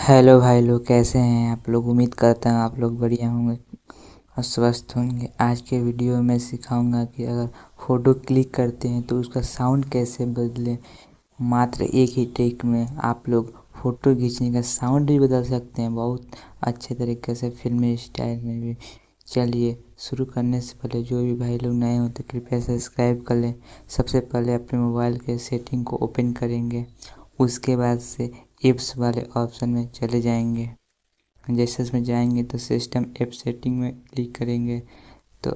Hello भाई लोग, कैसे हैं आप लोग। उम्मीद करता हूँ आप लोग बढ़िया होंगे और स्वस्थ होंगे। आज के वीडियो में सिखाऊंगा कि अगर फ़ोटो क्लिक करते हैं तो उसका साउंड कैसे बदलें। मात्र एक ही टेक में आप लोग फ़ोटो खींचने का साउंड भी बदल सकते हैं, बहुत अच्छे तरीके से, फिल्मी स्टाइल में भी। चलिए शुरू करने से पहले जो भी भाई लोग नए हो तो कृपया सब्सक्राइब कर लें। सबसे पहले अपने मोबाइल के सेटिंग को ओपन करेंगे, उसके बाद से ऐप्स वाले ऑप्शन में चले जाएंगे। जैसे उसमें जाएंगे तो सिस्टम ऐप सेटिंग में क्लिक करेंगे तो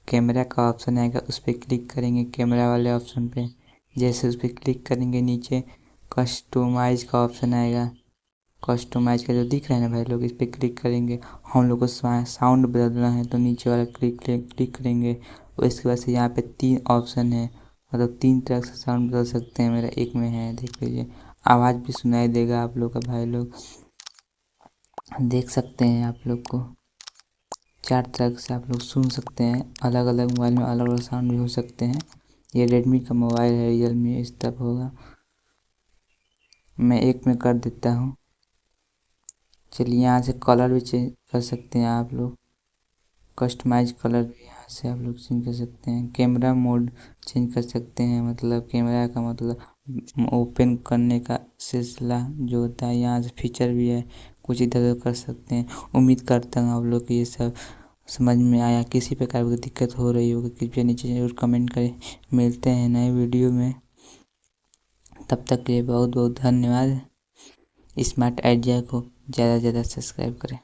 कैमरा का ऑप्शन आएगा, उस पर क्लिक करेंगे कैमरा वाले ऑप्शन पे। जैसे उस पर क्लिक करेंगे नीचे कस्टमाइज का ऑप्शन आएगा। कस्टमाइज का जो दिख रहा है ना भाई लोग, इस पर क्लिक करेंगे। हम लोग को साउंड बदलना है तो नीचे वाला क्लिक करेंगे। और इसके बाद से यहाँ पे 3 ऑप्शन है, मतलब 3 तरह से साउंड बदल सकते हैं। मेरा एक में है, देख लीजिए, आवाज़ भी सुनाई देगा आप लोग का। भाई लोग देख सकते हैं, आप लोग को 4 तरह से आप लोग सुन सकते हैं। अलग अलग मोबाइल में अलग अलग साउंड भी हो सकते हैं। ये रेडमी का मोबाइल है, रियलमी इस तरह होगा। मैं एक में कर देता हूँ। चलिए यहाँ से कलर भी चेंज कर सकते हैं आप लोग। कस्टमाइज कलर भी यहाँ से आप लोग चेंज कर सकते हैं। कैमरा मोड चेंज कर सकते हैं, मतलब कैमरा का मतलब ओपन करने का सिलसिला जो होता है, यहाँ से फीचर भी है, कुछ इधर उधर कर सकते हैं। उम्मीद करता हूँ आप लोग को ये सब समझ में आया। किसी प्रकार की दिक्कत हो रही होगी कृपया नीचे जरूर कमेंट करें। मिलते हैं नए वीडियो में, तब तक के लिए बहुत बहुत धन्यवाद। स्मार्ट आइडिया को ज़्यादा से ज़्यादा सब्सक्राइब करें।